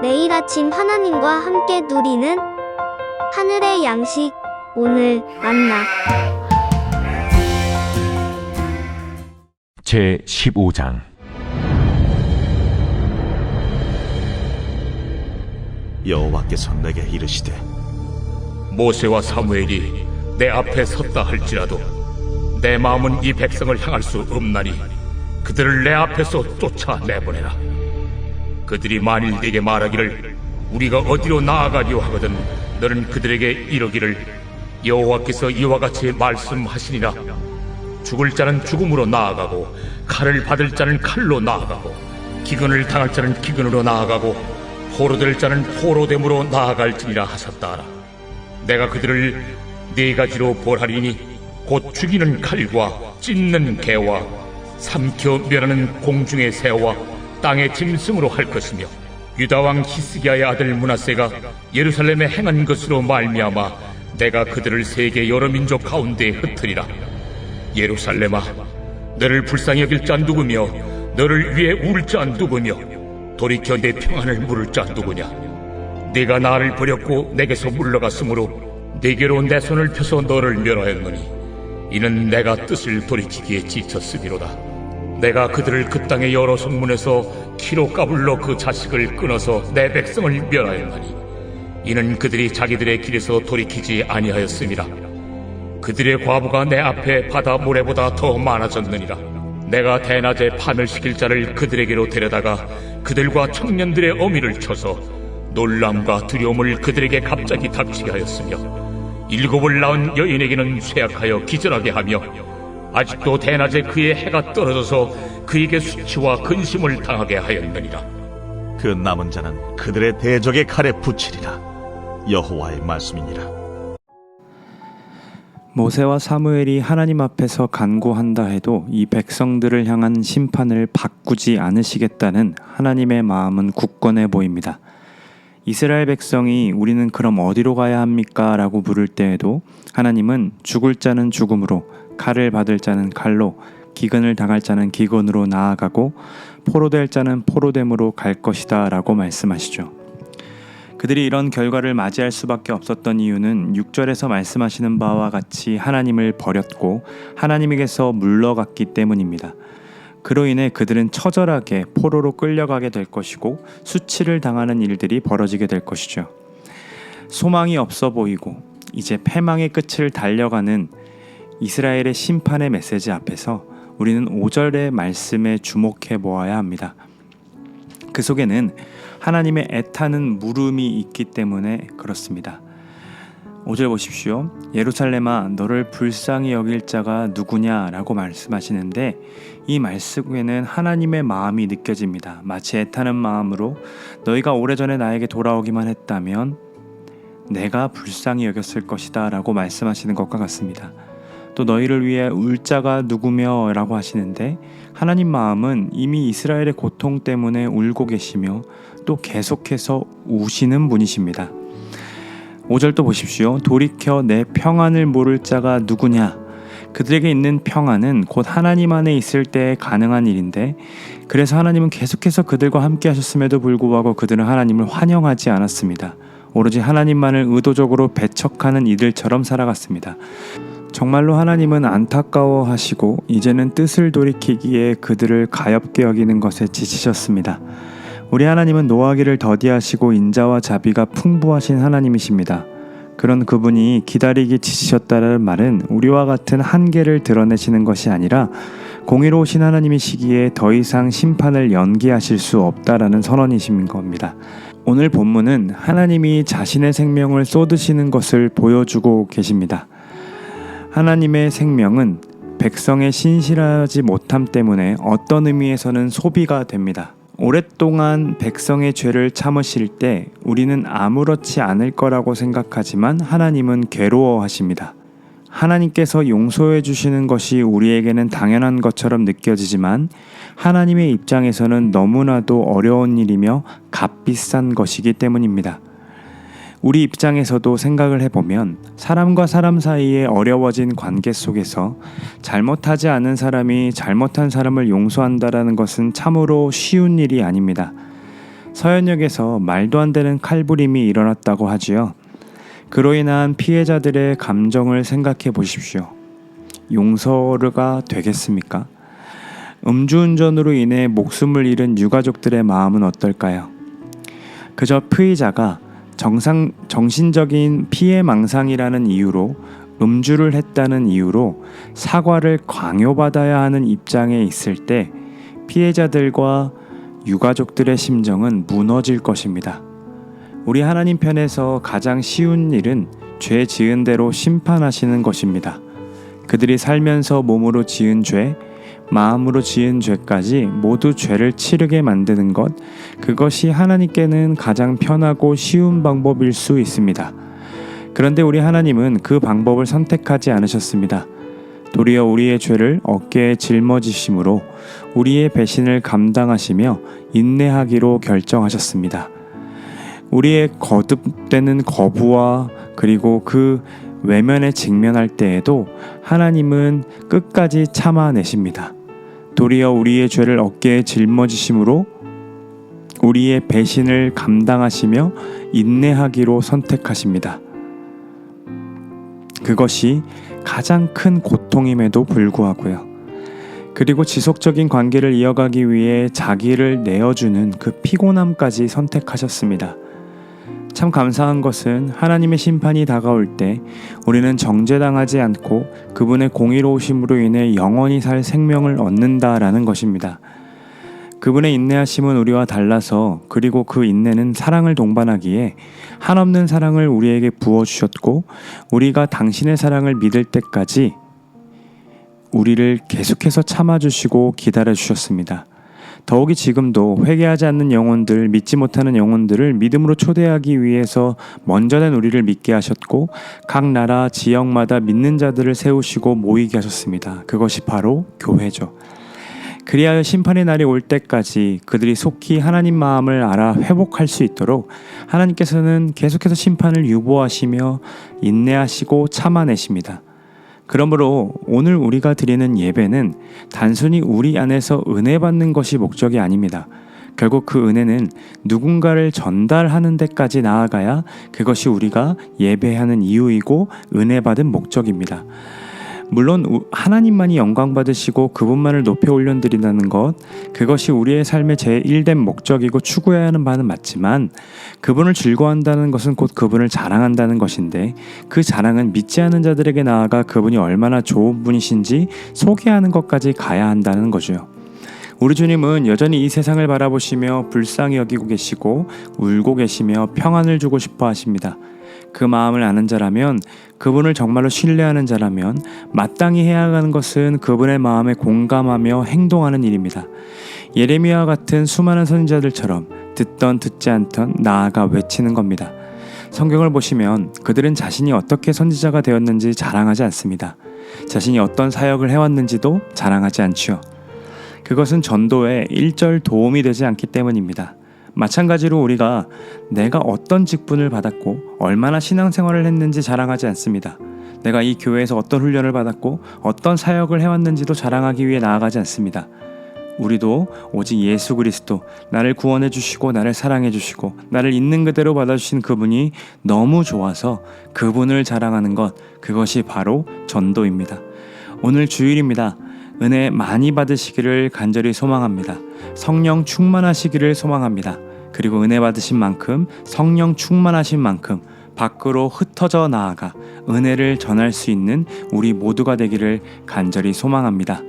매일 아침 하나님과 함께 누리는 하늘의 양식, 오늘 만나. 제 15장. 여호와께서 내게 이르시되 모세와 사무엘이 내 앞에 섰다 할지라도 내 마음은 이 백성을 향할 수 없나니 그들을 내 앞에서 쫓아내보내라. 그들이 만일 네게 말하기를 우리가 어디로 나아가려 하거든 너는 그들에게 이르기를 여호와께서 이와 같이 말씀하시니라. 죽을 자는 죽음으로 나아가고 칼을 받을 자는 칼로 나아가고 기근을 당할 자는 기근으로 나아가고 포로될 자는 포로됨으로 나아갈지니라 하셨다라. 내가 그들을 네 가지로 벌하리니 곧 죽이는 칼과 찢는 개와 삼켜 멸하는 공중의 새와 땅의 짐승으로 할 것이며 유다왕 히스기야의 아들 므낫세가 예루살렘에 행한 것으로 말미암아 내가 그들을 세계 여러 민족 가운데 흩으리라. 예루살렘아, 너를 불쌍히 여길 자 누구며 너를 위해 울 자 누구며 돌이켜 내 평안을 물을 자 누구냐. 네가 나를 버렸고 내게서 물러갔으므로 네게로 내 손을 펴서 너를 멸하였노니 이는 내가 뜻을 돌이키기에 지쳤음이로다. 내가 그들을 그 땅의 여러 성문에서 키로 까불러 그 자식을 끊어서 내 백성을 멸하였나니 이는 그들이 자기들의 길에서 돌이키지 아니하였음이라. 그들의 과부가 내 앞에 바다 모래보다 더 많아졌느니라. 내가 대낮에 판을 시킬 자를 그들에게로 데려다가 그들과 청년들의 어미를 쳐서 놀람과 두려움을 그들에게 갑자기 닥치게 하였으며 일곱을 낳은 여인에게는 쇠약하여 기절하게 하며 아직도 대낮에 그의 해가 떨어져서 그에게 수치와 근심을 당하게 하였느니라. 그 남은 자는 그들의 대적의 칼에 붙이리라. 여호와의 말씀이니라. 모세와 사무엘이 하나님 앞에서 간구한다 해도 이 백성들을 향한 심판을 바꾸지 않으시겠다는 하나님의 마음은 굳건해 보입니다. 이스라엘 백성이 우리는 그럼 어디로 가야 합니까? 라고 물을 때에도 하나님은 죽을 자는 죽음으로, 칼을 받을 자는 칼로, 기근을 당할 자는 기근으로 나아가고 포로될 자는 포로됨으로 갈 것이다 라고 말씀하시죠. 그들이 이런 결과를 맞이할 수밖에 없었던 이유는 6절에서 말씀하시는 바와 같이 하나님을 버렸고 하나님에게서 물러갔기 때문입니다. 그로 인해 그들은 처절하게 포로로 끌려가게 될 것이고 수치를 당하는 일들이 벌어지게 될 것이죠. 소망이 없어 보이고 이제 패망의 끝을 달려가는 이스라엘의 심판의 메시지 앞에서 우리는 5절의 말씀에 주목해 보아야 합니다. 그 속에는 하나님의 애타는 물음이 있기 때문에 그렇습니다. 5절 보십시오. 예루살렘아, 너를 불쌍히 여길 자가 누구냐라고 말씀하시는데 이 말씀에는 하나님의 마음이 느껴집니다. 마치 애타는 마음으로 너희가 오래전에 나에게 돌아오기만 했다면 내가 불쌍히 여겼을 것이다 라고 말씀하시는 것과 같습니다. 또 너희를 위해 울 자가 누구며 라고 하시는데 하나님 마음은 이미 이스라엘의 고통 때문에 울고 계시며 또 계속해서 우시는 분이십니다. 5절도 보십시오. 돌이켜 내 평안을 모를 자가 누구냐. 그들에게 있는 평안은 곧 하나님 안에 있을 때 가능한 일인데 그래서 하나님은 계속해서 그들과 함께 하셨음에도 불구하고 그들은 하나님을 환영하지 않았습니다. 오로지 하나님만을 의도적으로 배척하는 이들처럼 살아갔습니다. 정말로 하나님은 안타까워하시고 이제는 뜻을 돌이키기에 그들을 가엾게 여기는 것에 지치셨습니다. 우리 하나님은 노하기를 더디하시고 인자와 자비가 풍부하신 하나님이십니다. 그런 그분이 기다리기 지치셨다는 말은 우리와 같은 한계를 드러내시는 것이 아니라 공의로우신 하나님이시기에 더 이상 심판을 연기하실 수 없다라는 선언이신 겁니다. 오늘 본문은 하나님이 자신의 생명을 쏟으시는 것을 보여주고 계십니다. 하나님의 생명은 백성의 신실하지 못함 때문에 어떤 의미에서는 소비가 됩니다. 오랫동안 백성의 죄를 참으실 때 우리는 아무렇지 않을 거라고 생각하지만 하나님은 괴로워하십니다. 하나님께서 용서해 주시는 것이 우리에게는 당연한 것처럼 느껴지지만 하나님의 입장에서는 너무나도 어려운 일이며 값비싼 것이기 때문입니다. 우리 입장에서도 생각을 해보면 사람과 사람 사이에 어려워진 관계 속에서 잘못하지 않은 사람이 잘못한 사람을 용서한다라는 것은 참으로 쉬운 일이 아닙니다. 서현역에서 말도 안 되는 칼부림이 일어났다고 하지요. 그로 인한 피해자들의 감정을 생각해 보십시오. 용서가 되겠습니까? 음주운전으로 인해 목숨을 잃은 유가족들의 마음은 어떨까요? 그저 피의자가 정신적인 피해망상이라는 이유로 음주를 했다는 이유로 사과를 강요받아야 하는 입장에 있을 때 피해자들과 유가족들의 심정은 무너질 것입니다. 우리 하나님 편에서 가장 쉬운 일은 죄 지은 대로 심판하시는 것입니다. 그들이 살면서 몸으로 지은 죄, 마음으로 지은 죄까지 모두 죄를 치르게 만드는 것, 그것이 하나님께는 가장 편하고 쉬운 방법일 수 있습니다. 그런데 우리 하나님은 그 방법을 선택하지 않으셨습니다. 도리어 우리의 죄를 어깨에 짊어지심으로 우리의 배신을 감당하시며 인내하기로 결정하셨습니다. 우리의 거듭되는 거부와 그리고 그 외면에 직면할 때에도 하나님은 끝까지 참아내십니다. 도리어 우리의 죄를 어깨에 짊어지심으로 우리의 배신을 감당하시며 인내하기로 선택하십니다. 그것이 가장 큰 고통임에도 불구하고요. 그리고 지속적인 관계를 이어가기 위해 자기를 내어주는 그 피곤함까지 선택하셨습니다. 참 감사한 것은 하나님의 심판이 다가올 때 우리는 정죄당하지 않고 그분의 공의로우심으로 인해 영원히 살 생명을 얻는다라는 것입니다. 그분의 인내하심은 우리와 달라서 그리고 그 인내는 사랑을 동반하기에 한없는 사랑을 우리에게 부어주셨고 우리가 당신의 사랑을 믿을 때까지 우리를 계속해서 참아주시고 기다려주셨습니다. 더욱이 지금도 회개하지 않는 영혼들, 믿지 못하는 영혼들을 믿음으로 초대하기 위해서 먼저 낸 우리를 믿게 하셨고 각 나라 지역마다 믿는 자들을 세우시고 모이게 하셨습니다. 그것이 바로 교회죠. 그리하여 심판의 날이 올 때까지 그들이 속히 하나님 마음을 알아 회복할 수 있도록 하나님께서는 계속해서 심판을 유보하시며 인내하시고 참아내십니다. 그러므로 오늘 우리가 드리는 예배는 단순히 우리 안에서 은혜 받는 것이 목적이 아닙니다. 결국 그 은혜는 누군가를 전달하는 데까지 나아가야 그것이 우리가 예배하는 이유이고 은혜 받은 목적입니다. 물론 하나님만이 영광 받으시고 그분만을 높여 올려드린다는 것, 그것이 우리의 삶의 제1된 목적이고 추구해야 하는 바는 맞지만 그분을 즐거워한다는 것은 곧 그분을 자랑한다는 것인데 그 자랑은 믿지 않는 자들에게 나아가 그분이 얼마나 좋은 분이신지 소개하는 것까지 가야 한다는 거죠. 우리 주님은 여전히 이 세상을 바라보시며 불쌍히 여기고 계시고 울고 계시며 평안을 주고 싶어 하십니다. 그 마음을 아는 자라면, 그분을 정말로 신뢰하는 자라면 마땅히 해야 하는 것은 그분의 마음에 공감하며 행동하는 일입니다. 예레미야와 같은 수많은 선지자들처럼 듣던 듣지 않던 나아가 외치는 겁니다. 성경을 보시면 그들은 자신이 어떻게 선지자가 되었는지 자랑하지 않습니다. 자신이 어떤 사역을 해왔는지도 자랑하지 않지요. 그것은 전도에 일절 도움이 되지 않기 때문입니다. 마찬가지로 우리가 내가 어떤 직분을 받았고 얼마나 신앙생활을 했는지 자랑하지 않습니다. 내가 이 교회에서 어떤 훈련을 받았고 어떤 사역을 해왔는지도 자랑하기 위해 나아가지 않습니다. 우리도 오직 예수 그리스도, 나를 구원해 주시고 나를 사랑해 주시고 나를 있는 그대로 받아주신 그분이 너무 좋아서 그분을 자랑하는 것, 그것이 바로 전도입니다. 오늘 주일입니다. 은혜 많이 받으시기를 간절히 소망합니다. 성령 충만하시기를 소망합니다. 그리고 은혜 받으신 만큼, 성령 충만하신 만큼 밖으로 흩어져 나아가 은혜를 전할 수 있는 우리 모두가 되기를 간절히 소망합니다.